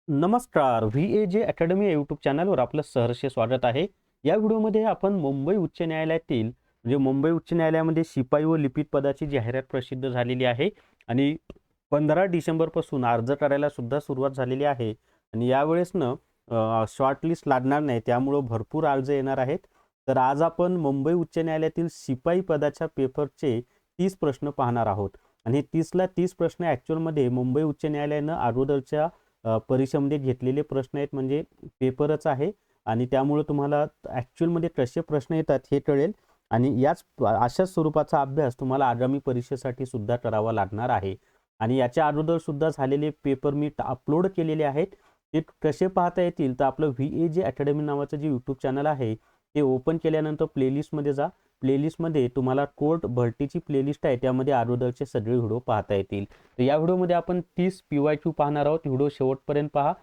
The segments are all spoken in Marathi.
नमस्कार. VAJ अकॅडमी या यूट्यूब चॅनलवर आपलं सहर्ष स्वागत आहे. या व्हिडिओमध्ये आपण मुंबई उच्च न्यायालयातील मुंबई उच्च न्यायालयामध्ये शिपाई व लिपिक पदाची जाहिरात प्रसिद्ध झालेली आहे आणि 15 डिसेंबरपासून अर्ज करायला सुद्धा सुरुवात झालेली आहे आणि यावेळेस शॉर्टलिस्ट लागणार नाही, त्यामुळं भरपूर अर्ज येणार आहेत. तर आज आपण मुंबई उच्च न्यायालयातील शिपाई पदाच्या पेपरचे 30 प्रश्न पाहणार आहोत आणि 30ला 30 प्रश्न ॲक्च्युअलमध्ये मुंबई उच्च न्यायालयानं अगोदरच्या परीक्षेमध्ये घेतलेले प्रश्न आहेत, म्हणजे पेपरच आहे आणि त्यामुळे तुम्हाला ॲक्च्युअलमध्ये कसे प्रश्न येतात हे कळेल आणि अशाच स्वरूपाचा अभ्यास तुम्हाला आगामी परीक्षेसाठी सुद्धा करावा लागणार आहे. आणि याच्या अगोदर सुद्धा झालेले पेपर मी अपलोड केलेले आहेत. ते कसे पाहता येतील तर आपलं VAJ अकॅडमी नावाचं जे यूट्यूब चॅनल आहे ते ओपन केल्यानंतर प्लेलिस्टमध्ये जा. प्लेलिस्टमध्ये तुम्हाला कोर्ट भरतीची प्लेलिस्ट आहे, त्यामध्ये अगोदरचे सगळे व्हिडिओ पाहता येतील. तर या व्हिडिओमध्ये आपण 30 PYQ पाहणार आहोत. व्हिडिओ शेवटपर्यंत पहा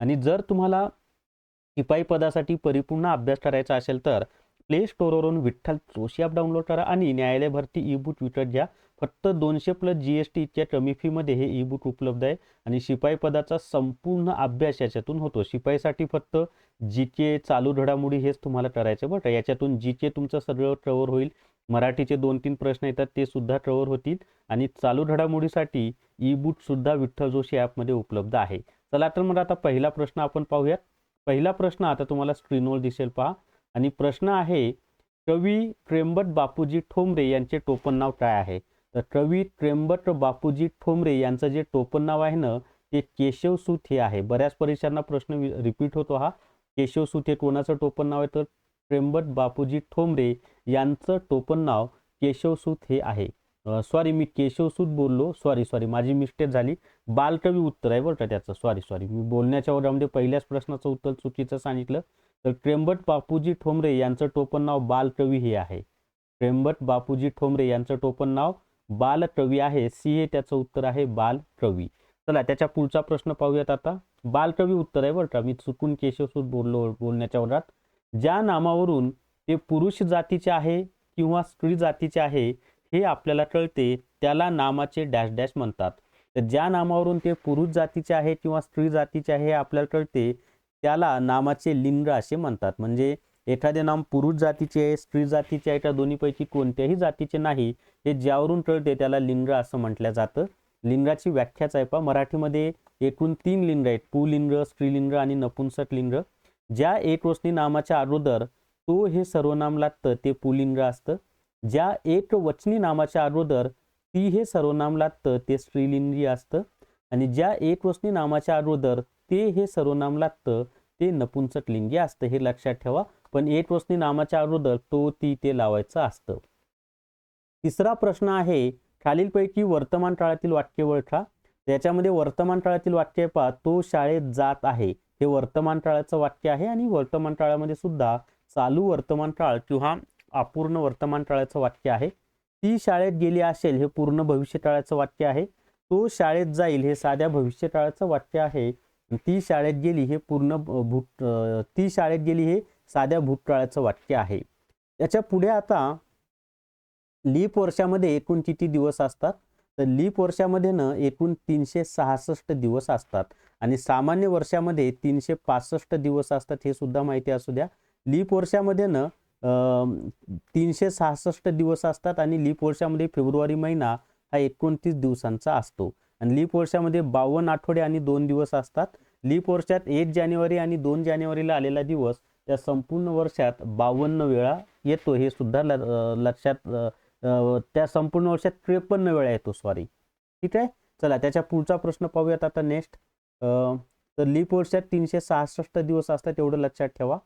आणि जर तुम्हाला शिपाई पदासाठी परिपूर्ण अभ्यास करायचा असेल तर प्ले स्टोअरवरून विठ्ठल जोशी ॲप डाउनलोड करा आणि न्यायालय भरती ई बुक विकत घ्या. फक्त 200+ GST इतक्या कमी फीमध्ये हे ई बुक उपलब्ध आहे आणि शिपाई पदाचा संपूर्ण अभ्यास याच्यातून होतो. शिपाईसाठी फक्त GK चालू घडामोडी हेच तुम्हाला करायचं बरं. याच्यातून GK तुमचं सगळं कव्हर होईल. मराठीचे 2-3 प्रश्न येतात ते सुद्धा कव्हर होतील आणि चालू घडामोडीसाठी ई बुक सुद्धा विठ्ठल जोशी ॲपमध्ये उपलब्ध आहे. चला तर मग आता पहिला प्रश्न आपण पाहूयात. पहिला प्रश्न आता तुम्हाला स्क्रीनवर दिसेल पहा आणि प्रश्न आहे, कवी त्र्यंबक बापूजी ठोंबरे यांचे टोपण नाव काय आहे? तर कवी त्र्यंबक बापूजी ठोंबरे यांचं जे टोपण नाव आहे ना ते केशवसूत हे आहे. बऱ्याच परीक्षांना प्रश्न रिपीट होतो हा. केशवसूत हे कोणाचं टोपण नाव आहे? तर त्र्यंबक बापूजी ठोंबरे यांचं टोपण नाव केशवसूत हे आहे. सॉरी, मी केशवसूत बोललो. सॉरी माझी मिस्टेक झाली. बालकवी उत्तर आहे बरं का त्याचं. सॉरी मी बोलण्याच्या ओघामध्ये पहिल्याच प्रश्नाचं उत्तर चुकीचं सांगितलं. तर त्र्यंबक बापूजी ठोंबरे यांचं टोपण नाव बालकवी हे आहे. त्र्यंबक बापूजी ठोंबरे यांचं टोपण नाव बालकवी आहे. सी हे त्याचं उत्तर आहे, बालकवी. चला त्याच्या पुढचा प्रश्न पाहूयात आता. बालकवी उत्तर आहे बरं का, मी चुकून केशवसूत बोललो बोलण्याच्या ओघात. ज्या नामावरून ते पुरुष जातीचे आहे किंवा स्त्री जातीचे आहे हे आपल्याला कळते त्याला नामाचे डॅश डॅश म्हणतात. तर ज्या नामावरून ते पुरुष जातीचे आहे किंवा स्त्री जातीचे आहे हे आपल्याला कळते त्याला नामाचे लिंग असे म्हणतात. म्हणजे एखादे नाम पुरुष जातीचे आहे, स्त्री जातीचे आहे का दोन्हीपैकी कोणत्याही जातीचे नाही हे ज्यावरून कळते त्याला लिंग असं म्हटलं जातं. लिंगाची व्याख्याच आहे पहा. मराठीमध्ये एकूण 3 लिंग आहेत, पुल्लिंग, स्त्रीलिंग आणि नपुंसक लिंग. ज्या एकवचनी नामाच्या अगोदर तो हे सर्वनाम लागतं ते पुल्लिंग असतं. ज्या एकवचनी नामाच्या अगोदर ती हे सर्वनाम लागतं ते स्त्रीलिंगी असतं आणि ज्या एकवचनी नामाच्या अगोदर ते हे सर्वनाम लागतं ते नपुंसकलिंगी असतं. हे लक्षात ठेवा. पण एकवचनी नामाच्या अगोदर तो, ती, ते लावायचं असतं. तिसरा प्रश्न आहे, खालीलपैकी वर्तमान काळातील वाक्य ओळखा. त्याच्यामध्ये वर्तमान काळातील वाक्य पहा, तो शाळेत जात आहे. हे वर्तमान काळाचं वाक्य आहे आणि वर्तमान काळामध्ये सुद्धा चालू वर्तमान काळ किंवा अपूर्ण वर्तमान काळाचं वाक्य आहे. ती शाळेत गेली असेल हे पूर्ण भविष्यकाळाचं वाक्य आहे. तो शाळेत जाईल हे साध्या भविष्यकाळाचं वाक्य आहे. ती शाळेत गेली हे ती शाळेत गेली हे साध्या भूतकाळाचं वाक्य आहे. याच्या पुढे आता लीप वर्षामध्ये एकूण किती दिवस असतात? तर लीप वर्षामध्ये एकूण 366 दिवस असतात आणि सामान्य वर्षामध्ये 365 दिवस असतात, हे सुद्धा माहिती असू द्या. लीप वर्षामध्ये 366 दिवस असतात आणि लीप वर्षामध्ये फेब्रुवारी महिना हा 29 दिवसांचा असतो आणि लीप वर्षामध्ये 52 आठवडे आणि 2 दिवस असतात. लीप वर्षात 1 जानेवारी आणि 2 जानेवारीला आलेला दिवस त्या संपूर्ण वर्षात 52 वेळा येतो, हे सुद्धा लक्षात. त्या संपूर्ण वर्षात 53 वेळा येतो. सॉरी, ठीक आहे. चला त्याच्या पुढचा प्रश्न पाहूयात आता नेक्स्ट. तर लीप वर्षात 366 दिवस असतात, एवढं लक्षात ठेवा.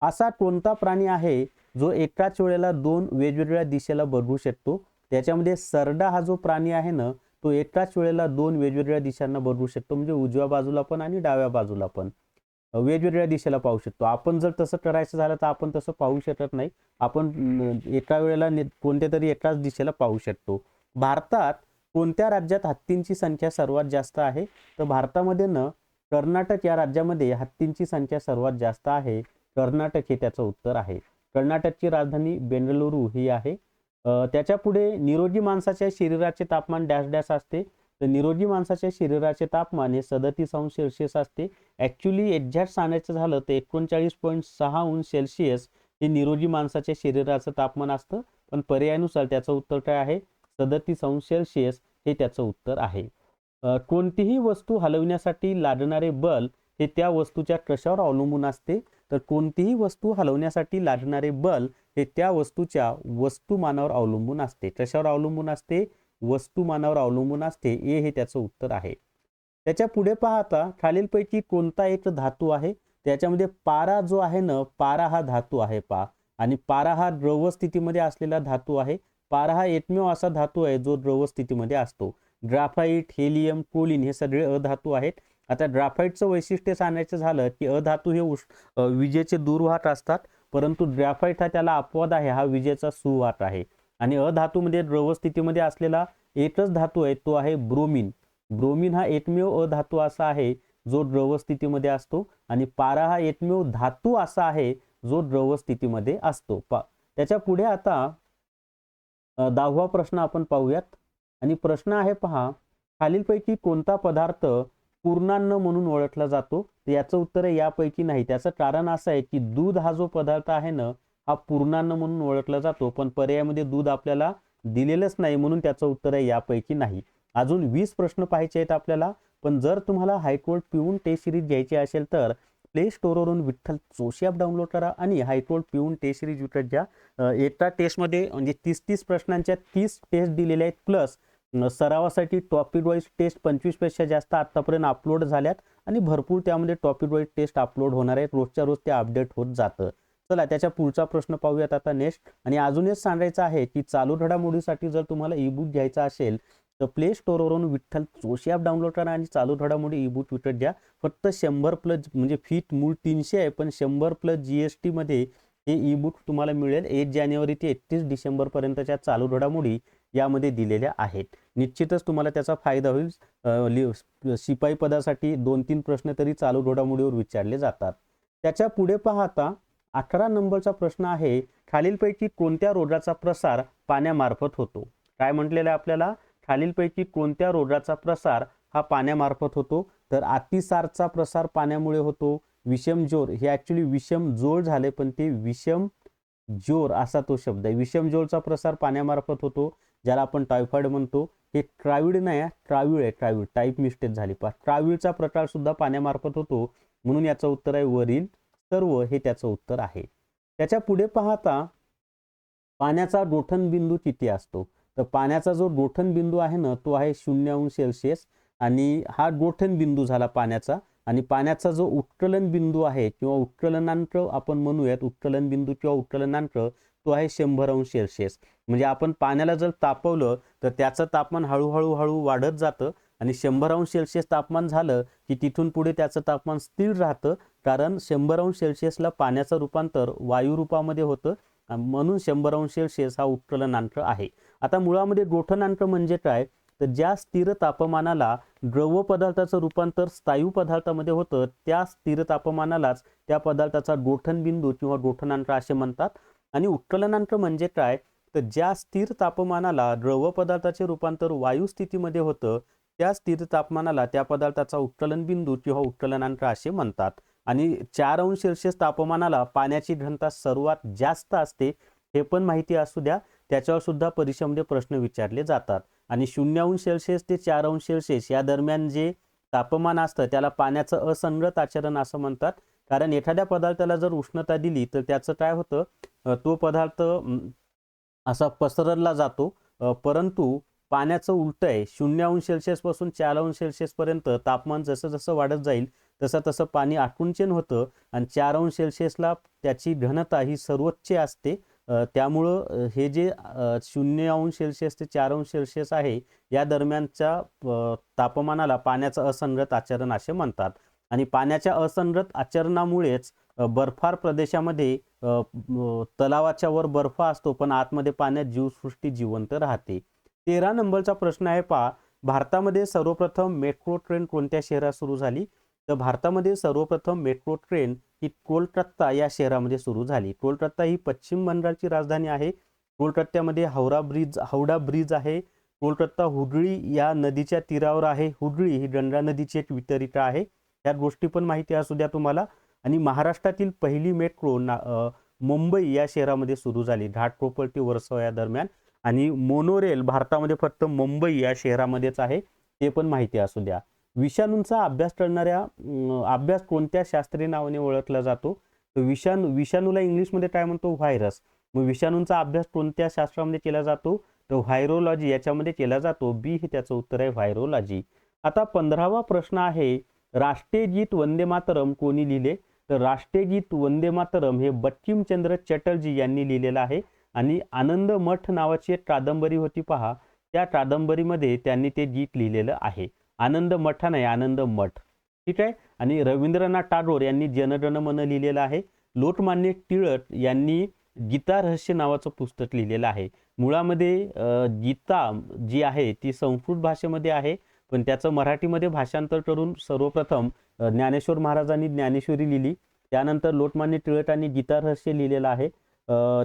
असा कोणता प्राणी आहे जो एकाच वेळेला 2 वेगवेगळ्या दिशेला बघू शकतो? त्याच्यामध्ये सरडा हा जो प्राणी आहे ना तो एकाच वेळेला 2 वेगवेगळ्या दिशांना बघू शकतो, म्हणजे उजव्या बाजूला पण आणि डाव्या बाजूला पण वेगवेगळ्या दिशेला पाहू शकतो. आपण जर तसं करायचं झालं तर आपण तसं पाहू शकत नाही. आपण एका वेळेला कोणत्या तरी एकाच दिशेला पाहू शकतो. भारतात कोणत्या राज्यात हत्तींची संख्या सर्वात जास्त आहे? तर भारतामध्ये कर्नाटक या राज्यामध्ये हत्तींची संख्या सर्वात जास्त आहे. कर्नाटक हे त्याचं उत्तर आहे. कर्नाटकची राजधानी बेंगळुरू ही आहे. त्याच्या पुढे निरोगी माणसाच्या शरीराचे तापमान डॅश डॅश असते. तर निरोगी माणसाच्या शरीराचे तापमान हे 37° असते. ॲक्च्युली एक्झॅक्ट सांगायचं झालं तर 39.6 अंश सेल्सिअस हे निरोगी माणसाच्या शरीराचं तापमान असतं. पण पर्यायानुसार त्याचं उत्तर काय आहे? 37° हे त्याचं उत्तर आहे. कोणतीही वस्तू हलवण्यासाठी लागणारे बल हे त्या वस्तूच्या कशावर अवलंबून असते? तर कोणतीही वस्तू हलवण्यासाठी लागणारे बल हे त्या वस्तूच्या वस्तुमानावर अवलंबून असते. कशावर अवलंबून असते? वस्तुमानावर अवलंबून असते. ए हे त्याचं उत्तर आहे. त्याच्या पुढे पाहता खालीलपैकी कोणता एक धातू आहे? त्याच्यामध्ये पारा जो आहे ना, पारा हा धातू आहे पहा. आणि पारा हा द्रव स्थितीमध्ये असलेला धातू आहे. पारा हा एकमेव असा धातू आहे जो द्रव स्थितीमध्ये असतो. ग्राफाईट, हेलियम, कोलिन हे सगळे अधातू आहेत. आता ग्राफाईटचं वैशिष्ट्य सांगायचं झालं की अधातू हे विजेचे दूरवाहक असतात, परंतु ग्राफाईट हा त्याला अपवाद आहे, हा विजेचा सुवाहक आहे. आणि अधातूमध्ये द्रव स्थितीमध्ये असलेला एकच धातू आहे, तो आहे ब्रोमिन. ब्रोमिन हा एकमेव अधातू असा आहे जो द्रव स्थितीमध्ये असतो. आणि पारा हा एकमेव धातू असा आहे जो द्रव स्थितीमध्ये असतो. त्याच्या पुढे आता 10वा प्रश्न आपण पाहूयात. आणि प्रश्न आहे पहा, खालीलपैकी कोणता पदार्थ पूर्णान्न म्हणून ओळखला जातो? तर याचं उत्तर आहे यापैकी नाही. त्याचं कारण असं आहे की दूध हा जो पदार्थ आहे ना, हा पूर्णान्न म्हणून ओळखला जातो, पण पर्यायामध्ये दूध आपल्याला दिलेलंच नाही, म्हणून त्याचं उत्तर आहे यापैकी नाही. अजून 20 प्रश्न पाहायचे आहेत आपल्याला. पण जर तुम्हाला हायकोर्ट पिऊन टेस्ट सिरीज घ्यायची असेल तर प्ले स्टोरवरून विठ्ठल जोशी ॲप डाउनलोड करा आणि हायकोर्ट पिऊन टेस्ट सिरीज विकत घ्या. एका टेस्टमध्ये म्हणजे 30 प्रश्नांच्या 30 टेस्ट दिलेल्या आहेत, प्लस सरावासाठी टॉपिक वाईज टेस्ट 25 पेक्षा जास्त आतापर्यंत अपलोड झाल्यात आणि भरपूर त्यामध्ये टॉपिक वाईज टेस्ट अपलोड होणार आहेत. रोजच्या रोज ते अपडेट होत जातं. चला त्याच्या पुढचा प्रश्न पाहूयात आता नेक्स्ट. आणि अजूनच सांगायचं आहे की चालू घडामोडीसाठी जर तुम्हाला ई बुक घ्यायचा असेल तर प्ले स्टोरवरून विठ्ठल जोशी ॲप डाउनलोड करा आणि चालू घडामोडी ई बुक विकत घ्या. फक्त 100+ म्हणजे फीट मूळ 300 आहे, पण 100+ GST मध्ये हे ई बुक तुम्हाला मिळेल. 1 जानेवारी ते 31 डिसेंबर पर्यंतच्या चालू घडामोडी यामध्ये दिलेल्या आहेत. निश्चितच तुम्हाला त्याचा फायदा होईल. शिपाई पदासाठी 2-3 प्रश्न तरी चालू घडामोडीवर विचारले जातात. त्याच्या पुढे पाहता 11 नंबरचा प्रश्न आहे, खालीलपैकी कोणत्या रोगाचा प्रसार पाण्यामार्फत होतो? काय म्हटलेलं आहे आपल्याला? खालीलपैकी कोणत्या रोगाचा प्रसार हा पाण्यामार्फत होतो? तर अतिसारचा प्रसार पाण्यामुळे होतो. विषम ज्वर, हे ॲक्च्युली विषम जोर झाले, पण ते विषम ज्वर असा तो शब्द आहे. विषम ज्वरचा प्रसार पाण्यामार्फत होतो, ज्याला आपण टायफॉइड म्हणतो. हे ट्राविड नाही, ट्राव्हिड आहे. ट्राव्हिड टाईप मिस्टेक झाली पहा. ट्राव्हिडचा प्रकार सुद्धा पाण्यामार्फत होतो, म्हणून याचं उत्तर आहे वरील सर्व हे त्याचं उत्तर आहे. त्याच्या पुढे पाहता पाण्याचा गोठण बिंदू किती असतो? तर पाण्याचा जो गोठण बिंदू आहे ना, तो आहे 0°C. आणि हा गोठण बिंदू झाला पाण्याचा. आणि पाण्याचा जो उत्कलन बिंदू आहे किंवा उत्कलनांक आपण म्हणूयात, उत्कलन बिंदू किंवा उत्कलनांक, तो आहे 100°C. म्हणजे आपण पाण्याला जर तापवलं तर त्याचं तापमान हळूहळू वाढत जातं आणि 100°C तापमान झालं की तिथून पुढे त्याचं तापमान स्थिर राहतं, कारण 100°C पाण्याचं रूपांतर वायू रूपामध्ये होतं, म्हणून 100°C हा उत्कलनांक आहे. आता मुळामध्ये गोठणांक म्हणजे काय? तर ज्या स्थिर तापमानाला द्रव पदार्थाचं रूपांतर स्थायू पदार्थामध्ये होतं, त्या स्थिर तापमानालाच त्या पदार्थाचा गोठण बिंदू किंवा गोठणांक असे म्हणतात. आणि उत्कलनांक म्हणजे काय? तर ज्या स्थिर तापमानाला द्रव पदार्थाचे रूपांतर वायू स्थितीमध्ये होतं, त्या स्थिर तापमानाला त्या पदार्थाचा उत्कलन बिंदू किंवा उत्कलनांक असे म्हणतात. आणि 4°C तापमानाला पाण्याची घनता सर्वात जास्त असते, हे पण माहिती असू द्या. त्याच्यावर सुद्धा परीक्षेमध्ये प्रश्न विचारले जातात. आणि 0°C ते 4°C या दरम्यान जे तापमान असतं त्याला पाण्याचं असंगत आचरण असं म्हणतात. कारण एखाद्या पदार्थाला जर उष्णता दिली तर त्याचं काय होतं, तो पदार्थ असा पसरला जातो. परंतु पाण्याचं उलट आहे. 0°C पासून 4°C पर्यंत तापमान जसं जसं वाढत जाईल तसं तसं पाणी आकुंचन होतं आणि 4°C त्याची घनता ही सर्वोच्च असते. त्यामुळं हे जे 0°C ते 4°C आहे या दरम्यानच्या तापमानाला पाण्याचं असंगत आचरण असे म्हणतात. आणि पाण्याच्या असंगत आचरणामुळेच बर्फाळ प्रदेशामध्ये तलावाच्या वर बर्फ असतो, पण आतमध्ये पाण्यात जीवसृष्टी जिवंत राहते. 13 नंबरचा प्रश्न आहे पहा, भारतामध्ये सर्वप्रथम मेट्रो ट्रेन कोणत्या शहरात सुरू झाली? तर भारतामध्ये सर्वप्रथम मेट्रो ट्रेन ही कोलकाता या शहरामध्ये सुरू झाली. कोलकाता ही पश्चिम बंगालची राजधानी आहे. कोलकात्यामध्ये हावडा ब्रिज आहे. कोलकाता हुडळी या नदीच्या तीरावर आहे. हुडळी ही गंगा नदीची एक वितरिता आहे. ह्या गोष्टी पण माहिती असू द्या तुम्हाला. आणि महाराष्ट्रातील पहिली मेट्रो मुंबई या शहरामध्ये सुरू झाली घाटकोपर ते वर्सोवा या दरम्यान. आणि मोनोरेल भारतामध्ये फक्त मुंबई या शहरामध्येच आहे, ते पण माहिती असू द्या. विषाणूंचा अभ्यास करणाऱ्या अभ्यास कोणत्या शास्त्रीय नावाने ओळखला जातो? तर विषाणूला इंग्लिशमध्ये काय म्हणतो? व्हायरस. मग विषाणूंचा अभ्यास कोणत्या शास्त्रामध्ये केला जातो? तर व्हायरोलॉजी याच्यामध्ये केला जातो. बी हे त्याचं उत्तर आहे, व्हायरोलॉजी. आता 15वा प्रश्न आहे, राष्ट्रीय गीत वंदे मातरम कोणी लिहिले? तर राष्ट्रीय गीत वंदे मातरम हे बंकिमचंद्र चटर्जी यांनी लिहिलेलं आहे. आणि आनंद मठ नावाची एक कादंबरी होती पहा, त्या कादंबरीमध्ये त्यांनी ते गीत लिहिलेलं आहे. आनंद मठ नाही, आनंद मठ. ठीक आहे. आणि रवींद्रनाथ टागोर यांनी जनगण मन लिहिलेलं आहे. लोकमान्य टिळक यांनी गीता रहस्य नावाचं पुस्तक लिहिलेलं आहे. मुळामध्ये गीता जी आहे ती संस्कृत भाषेमध्ये आहे, पण त्याचं मराठीमध्ये भाषांतर करून सर्वप्रथम ज्ञानेश्वर महाराजांनी ज्ञानेश्वरी लिहिली. त्यानंतर लोकमान्य टिळकांनी गीता रहस्य लिहिलेलं आहे.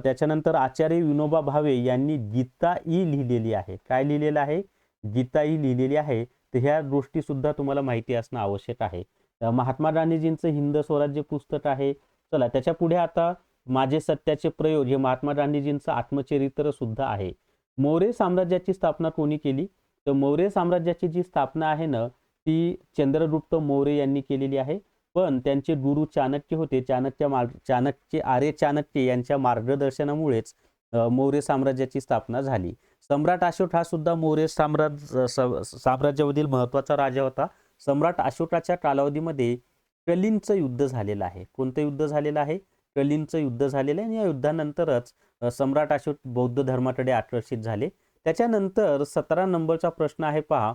त्याच्यानंतर आचार्य विनोबा भावे यांनी गीताई लिहिलेली आहे. काय लिहिलेलं आहे? गीताई लिहिलेली आहे. तर ह्या गोष्टी सुद्धा तुम्हाला माहिती असणं आवश्यक आहे. महात्मा गांधीजींचं हिंद स्वराज्य पुस्तक आहे. चला त्याच्या पुढे आता माझे सत्याचे प्रयोग हे महात्मा गांधीजींचं आत्मचरित्र सुद्धा आहे. मौर्य साम्राज्याची स्थापना कोणी केली? तर मौर्य साम्राज्याची जी स्थापना आहे ना ती चंद्रगुप्त मौर्य यांनी केलेली आहे. पण त्यांचे गुरु चाणक्य होते. आर्य चाणक्य यांच्या मार्गदर्शनामुळेच मौर्य साम्राज्याची स्थापना झाली. सम्राट अशोक हा सुद्धा मौर्य साम्राज्यामधील महत्वाचा राजा होता. सम्राट अशोकाच्या कालावधीमध्ये कलिंगचं युद्ध झालेलं आहे. कोणतं युद्ध झालेलं आहे? कलिंगचं युद्ध झालेलं आहे. आणि या युद्धानंतरच सम्राट अशोक बौद्ध धर्माकडे आकर्षित झाले. त्याच्यानंतर 17 नंबरचा प्रश्न आहे पहा,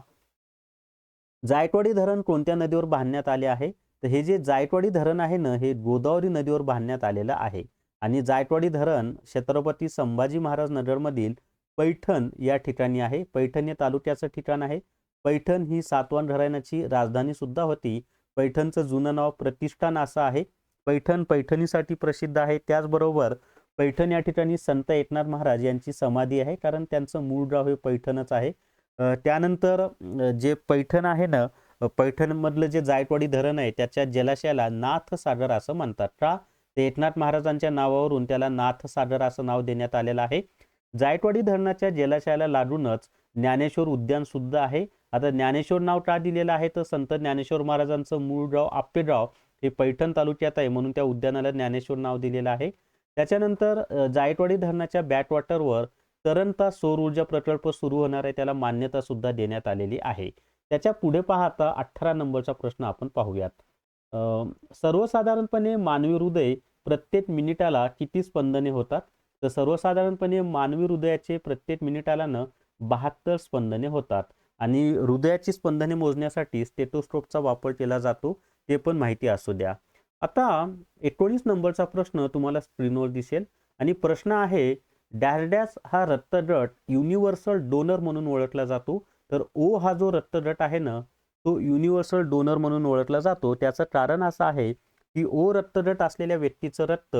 जायकवाडी धरण कोणत्या नदीवर बांधण्यात आले आहे? तर हे जे जायकवाडी धरण आहे ना हे गोदावरी नदीवर बांधण्यात आलेलं आहे. आणि जायकवाडी धरण छत्रपती संभाजी महाराज नगरमधील पैठण या ठिकाणी आहे. पैठण या तालुक्याचं ठिकाण आहे. पैठण ही सातवाहन घराण्याची राजधानी सुद्धा होती. पैठणचं जुनं नाव प्रतिष्ठान असं आहे. पैठण पैठणीसाठी प्रसिद्ध आहे. त्याचबरोबर पैठण या ठिकाणी संत एकनाथ महाराज यांची समाधी आहे, कारण त्यांचं मूळ गाव हे पैठणच आहे. त्यानंतर जे पैठण आहे ना, पैठणमधलं जे जायकवाडी धरण आहे त्याच्या जलाशयाला नाथ सागर असं म्हणतात. का? ते एकनाथ महाराजांच्या नावावरून त्याला नाथ सागर असं नाव देण्यात आलेलं आहे. जायकवाडी धरणाच्या जलाशयाला लागूनच ज्ञानेश्वर उद्यान सुद्धा आहे. आता ज्ञानेश्वर नाव का दिलेलं आहे? तर संत ज्ञानेश्वर महाराजांचं मूळ गाव आप्पेगाव हे पैठण तालुक्यात आहे, म्हणून त्या उद्यानाला ज्ञानेश्वर नाव दिलेलं आहे. त्याच्यानंतर जायकवाडी धरणाच्या बॅकवॉटरवर तरंता सौर ऊर्जा प्रकल्प सुरू होणार आहे, त्याला मान्यता सुद्धा देण्यात आलेली आहे. त्याच्या पुढे पाहता 18 नंबरचा प्रश्न आपण पाहूयात. सर्वसाधारणपणे मानवी हृदय प्रत्येक मिनिटाला किती स्पंदने होतात? तर सर्वसाधारणपणे मानवी हृदयाचे प्रत्येक मिनिटाला 72 स्पंदने होतात. आणि हृदयाची स्पंदने मोजण्यासाठी स्टेथोस्कोपचा वापर केला जातो, ते पण माहिती असू द्या. आता 19 नंबरचा प्रश्न तुम्हाला स्क्रीनवर दिसेल. आणि प्रश्न आहे, डॅश डॅश हा रक्तगट युनिव्हर्सल डोनर म्हणून ओळखला जातो. तर ओ हा जो रक्तगट आहे ना तो युनिव्हर्सल डोनर म्हणून ओळखला जातो. त्याचं कारण असं आहे की ओ रक्तगट असलेल्या व्यक्तीचं रक्त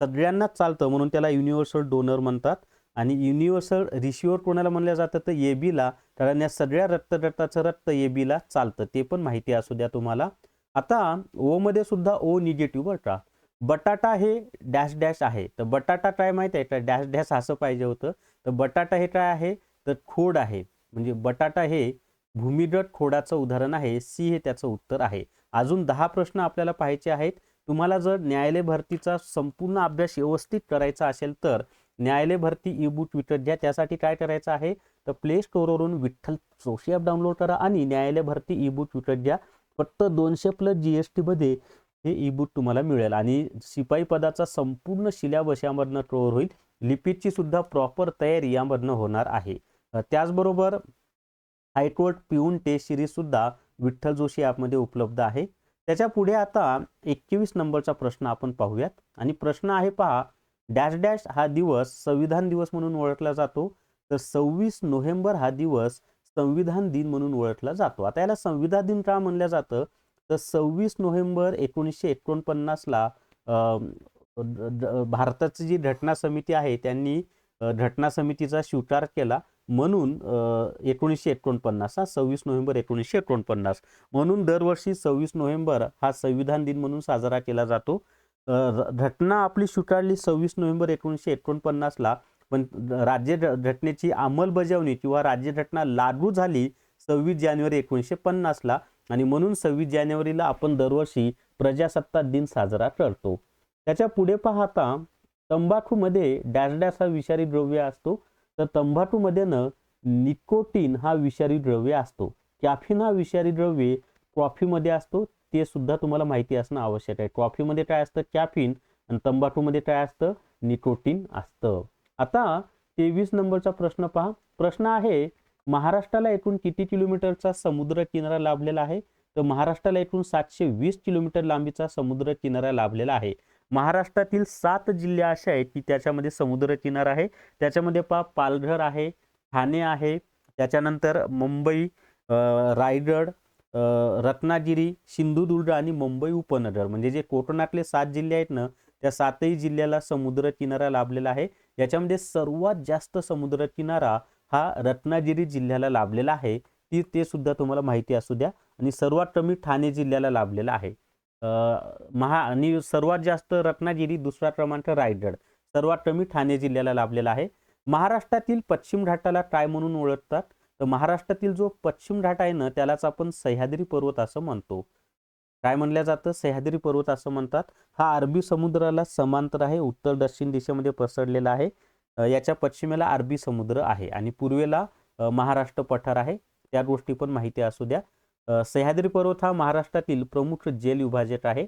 सगळ्यांनाच चालतं, म्हणून त्याला युनिव्हर्सल डोनर म्हणतात. आणि युनिव्हर्सल रिसिव्हर कोणाला म्हणलं जातं? तर एबीला, कारण या सगळ्या रक्तगटाचं रक्त एबीला चालतं, ते पण माहिती असू द्या तुम्हाला. आता ओ मध्ये सुद्धा ओ निगेटिव्ह बरं का. बटाटा हे डॅश डॅश आहे, तर बटाटा काय माहिती आहे का? डॅश डॅश असं पाहिजे होतं. तर बटाटा हे काय आहे? तर खोड आहे. म्हणजे बटाटा हे भूमिगत खोडाचं उदाहरण आहे. सी हे त्याचं उत्तर आहे. अजून 10 प्रश्न आपल्याला पाहायचे आहेत. तुम्हाला जर न्यायालय भरतीचा संपूर्ण अभ्यास व्यवस्थित करायचा असेल तर न्यायालय भरती ई बुक विकत घ्या. त्यासाठी काय करायचं आहे? तर प्ले स्टोअरवरून विठ्ठल जोशी ॲप डाउनलोड करा आणि न्यायालय भरती ई बुक विकत घ्या. फक्त 200+ GST मध्ये हे ई बुक तुम्हाला मिळेल. आणि शिपाई पदाचा संपूर्ण सिलेबस यामधनं कव्हर होईल. लिपिकची सुद्धा प्रॉपर तयारी यामधनं होणार आहे. त्याचबरोबर हायकोर्ट पिऊन टेस्ट सिरीज सुद्धा विठ्ठल जोशी ॲपमध्ये उपलब्ध आहे. त्याच्या पुढे आता 21 नंबरचा प्रश्न आपण पाहूयात. आणि प्रश्न आहे पहा, डॅश डॅश हा दिवस संविधान दिवस म्हणून ओळखला जातो. तर 26 नोव्हेंबर हा दिवस संविधान दिन म्हणून ओळखला जातो. आता याला संविधान दिन का म्हणलं जातं? तर 26 नोव्हेंबर 1949ला भारताची जी घटना समिती आहे त्यांनी घटना समितीचा स्वीकार केला, म्हणून 1949 हा 26 नोव्हेंबर 1949 म्हणून दरवर्षी 26 नोव्हेंबर हा संविधान दिन म्हणून साजरा केला जातो. घटना आपली स्वीकारली 26 नोव्हेंबर 1949ला, पण राज्य घटनेची अंमलबजावणी किंवा राज्यघटना लागू झाली 26 जानेवारी 1950ला, आणि म्हणून 26 जानेवारीला आपण दरवर्षी प्रजासत्ताक दिन साजरा करतो. त्याच्या पुढे पाहता तंबाखूमध्ये डॅश डॅश हा विषारी द्रव्य असतो. तर तंबाखूमध्ये निकोटीन हा विषारी द्रव्य असतो. कॅफिन हा विषारी द्रव्य कॉफीमध्ये असतो, ते सुद्धा तुम्हाला माहिती असणं आवश्यक आहे. कॉफीमध्ये काय असतं? कॅफिन. आणि तंबाखूमध्ये काय असतं? निकोटीन असतं. आता 23 नंबरचा प्रश्न पहा. प्रश्न आहे, महाराष्ट्राला एकूण किती किलोमीटरचा समुद्र किनारा लाभलेला आहे? तर महाराष्ट्राला एकूण 720 किलोमीटर लांबीचा समुद्र किनारा लाभलेला आहे. महाराष्ट्रातील 7 जिल्हे असे आहेत की त्याच्यामध्ये समुद्र किनारा आहे. त्याच्यामध्ये पहा, पालघर आहे, ठाणे आहे, त्याच्यानंतर मुंबई, रायगड, रत्नागिरी, सिंधुदुर्ग आणि मुंबई उपनगर, म्हणजे जे कोकणातले 7 जिल्हे आहेत ना, त्या 7ही जिल्ह्याला समुद्र किनारा लाभलेला आहे. याच्यामध्ये सर्वात जास्त समुद्र किनारा हा रत्नागिरी जिल्ह्याला लाभलेला आहे. ते सुद्धा तुम्हाला माहिती असू द्या. आणि सर्वात कमी ठाणे जिल्ह्याला लाभलेला आहे. आणि सर्वात जास्त रत्नागिरी, दुसरा क्रमांक रायगड, सर्वात कमी ठाणे जिल्ह्याला लाभलेला आहे. महाराष्ट्रातील पश्चिम घाटाला काय म्हणून ओळखतात? तर महाराष्ट्रातील जो पश्चिम घाट आहे ना, त्यालाच आपण सह्याद्री पर्वत असं म्हणतो. काय म्हणलं जातं? सह्याद्री पर्वत असं म्हणतात. हा अरबी समुद्राला समांतर आहे, उत्तर दक्षिण दिशेमध्ये पसरलेला आहे. याच्या पश्चिमेला अरबी समुद्र आहे आणि पूर्वेला महाराष्ट्र पठार आहे. त्या गोष्टी पण माहिती असू द्या. सह्याद्री पर्वत हा महाराष्ट्रातील प्रमुख जलविभाजक आहे.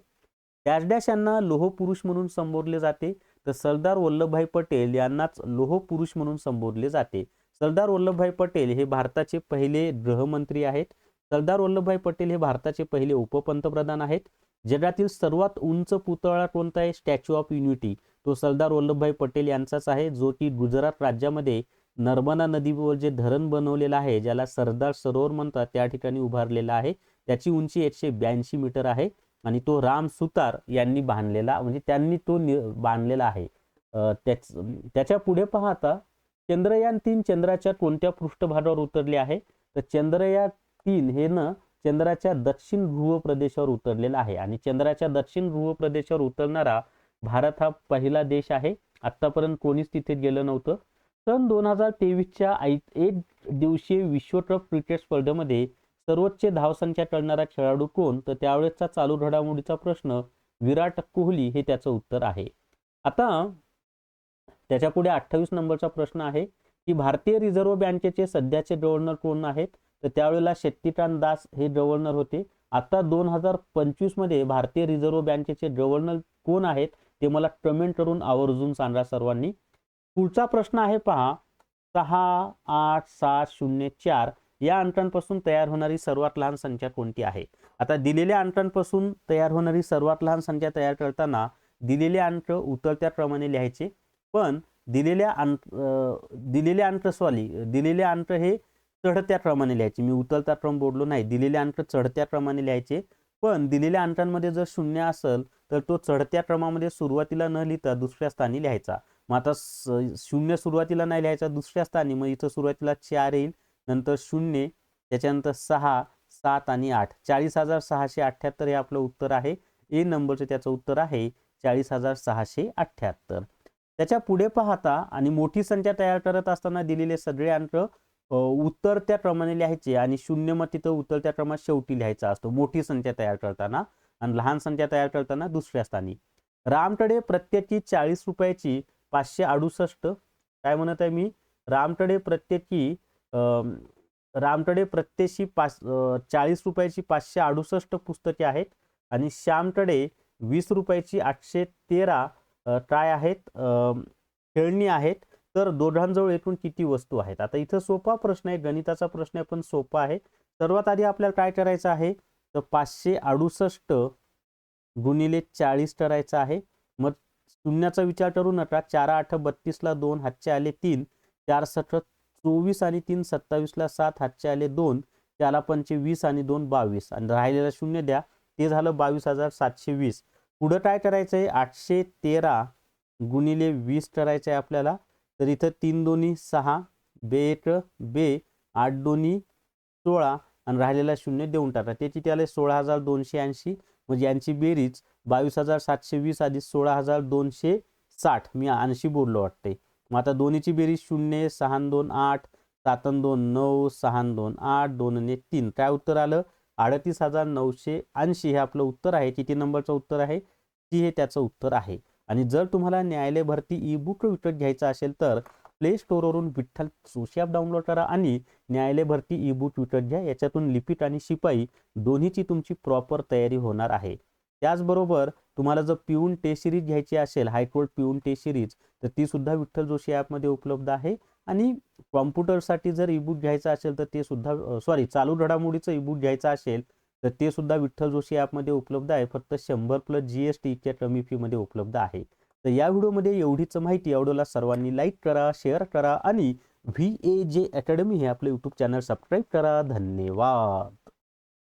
डॅश डॅश यांना लोह पुरुष म्हणून संबोधले जाते? तर सरदार वल्लभभाई पटेल यांनाच लोह पुरुष म्हणून संबोधले जाते. सरदार वल्लभभाई पटेल हे भारताचे पहिले गृहमंत्री आहेत. सरदार वल्लभभाई पटेल हे भारताचे पहिले उपपंतप्रधान आहेत. जगातील सर्वात उंच पुतळा कोणता आहे? Statue of unity. तो सरदार वल्लभभाई पटेल यांचाच आहे, जो की गुजरात राज्यामध्ये नर्मदा नदीवर जे धरण बनवलेलं आहे, ज्याला सरदार सरोवर म्हणतात, त्या ठिकाणी उभारलेला आहे. त्याची उंची 182 मीटर आहे आणि तो राम सुतार यांनी बांधलेला, म्हणजे त्यांनी तो बांधलेला आहे. त्याच्या पुढे पाहता चंद्रयान-3 चंद्राच्या कोणत्या पृष्ठभागावर उतरले आहे? तर चंद्रयान-3 हे चंद्राच्या दक्षिण ध्रुव प्रदेशावर उतरलेला आहे आणि चंद्राच्या दक्षिण ध्रुव प्रदेशावर उतरणारा भारत हा पहिला देश आहे. आतापर्यंत कोणीच तिथे गेलं नव्हतं. सन 2023च्या एक दिवसीय विश्वकप क्रिकेट स्पर्धेमध्ये सर्वोच्च धावसंख्या करणारा खेळाडू कोण? तर त्यावेळेसचा चालू घडामोडीचा प्रश्न विराट कोहली हे त्याचं उत्तर आहे. आता त्याच्या पुढे 28 नंबरचा प्रश्न आहे की भारतीय रिझर्व्ह बँकेचे सध्याचे गव्हर्नर कोण आहेत? तर त्यावेळेला शक्तिकांत दास हे गव्हर्नर होते. आता 2025 मध्ये भारतीय रिझर्व्ह बँकेचे गव्हर्नर कोण आहेत ते मला कमेंट करून आवर्जून सांगा सर्वांनी. पुढचा प्रश्न आहे पहा, 6, 8, 7, 0, 4 या अंकांपासून तयार होणारी सर्वात लहान संख्या कोणती आहे? आता दिलेल्या अंकांपासून तयार होणारी सर्वात लहान संख्या तयार करताना दिलेले अंक उतरत्या क्रमाने लिहायचे, पण दिलेले अंक हे चढत्या क्रमाने लिहायचे. मी उतरत्या क्रम बोललो नाही, दिलेले अंक चढत्या क्रमाने लिहायचे. पण दिलेल्या अंकांमध्ये जर 0 असेल तर तो चढत्या क्रमामध्ये सुरुवातीला न लिहिता दुसऱ्या स्थानी लिहायचा. मग आता 0 सुरुवातीला नाही लिहायचा, दुसऱ्या स्थानी. मग इथं सुरुवातीला 4 येईल, नंतर 0, त्याच्यानंतर 6, 7 आणि 8. 40,678 हे आपलं उत्तर आहे. ए नंबरचं त्याचं उत्तर आहे 40,678. त्याच्या पुढे पाहता आणि मोठी संख्या तयार करत असताना दिलेले सगळे अंक उतरत्या क्रमाने लिहायचे आणि 0 मग तिथं उतरत्या क्रमात शेवटी लिहायचा असतो मोठी संख्या तयार करताना, आणि लहान संख्या तयार करताना दुसऱ्या स्थानी. रामकडे प्रत्येकी 40 रुपयाची 568, काय म्हणत आहे मी, रामकडे प्रत्येकी 40 रुपयाची 568 पुस्तके आहेत आणि श्यामकडे 20 रुपयाची 813 काय आहेत, खेळणी आहेत. तर दोघांजवळ एकूण किती वस्तू आहेत? आता इथं सोपा प्रश्न आहे, गणिताचा प्रश्न आहे पण सोपा आहे. सर्वात आधी आपल्याला काय करायचं आहे, तर 568 गुणिले 40 करायचं आहे. मग शून्याचा विचार करू नका. 4 8 32 ला 2 हातचे आले 3, 4 7 24 आणि 3 27 ला 7 हातचे आले 2, 4 5 20 आणि 2 22 आणि राहिलेला 0 द्या, ते झालं 22,720. पुढं काय करायचं आहे, 813 गुणिले 20 करायचं आहे आपल्याला. तर इथं 3 दोन्ही 6, बेट बे 8 दोन्ही 16 आणि राहिलेला शून्य देऊन टाका. त्याची त्याला 16,280 म्हणजे यांची बेरीज 22,720 अधिक 16,260. मी 80 बोललो वाटते. मग आता दोन्हीची बेरीज 0 6 2 8 7 2 9 6 2 8 2 आणि 3 काय उत्तर आलं 38,980 हे आपलं उत्तर आहे. किती नंबरचं उत्तर आहे ती हे त्याचं उत्तर आहे. आणि जर तुम्हाला न्यायालय भरती ई बुक विकत घ्यायचा असेल तर प्ले स्टोअरवरून विठ्ठल जोशी ॲप डाउनलोड करा आणि न्यायालय भरती ई बुक विकत घ्या. याच्यातून लिपिक आणि शिपाई दोन्हीची तुमची प्रॉपर तयारी होणार आहे. त्याचबरोबर तुम्हाला जर पिऊन टेस्ट सिरीज घ्यायची असेल हायकोर्ट पिऊन टेस्ट सिरीज तर ती सुद्धा विठ्ठल जोशी ॲपमध्ये उपलब्ध आहे. आणि कॉम्प्युटरसाठी जर ई बुक घ्यायचं असेल तर ते सुद्धा चालू घडामोडीचं ई बुक घ्यायचं असेल तर ते सुद्धा विठ्ठल जोशी ॲपमध्ये उपलब्ध आहे. फक्त 100+ GST इतक्या कमी फीमध्ये उपलब्ध आहे. तर या व्हिडिओमध्ये एवढीच माहिती. या व्हिडिओला सर्वांनी लाईक करा, शेअर करा आणि VAJ अकॅडमी हे आपले यूट्यूब चॅनल सबस्क्राईब करा. धन्यवाद.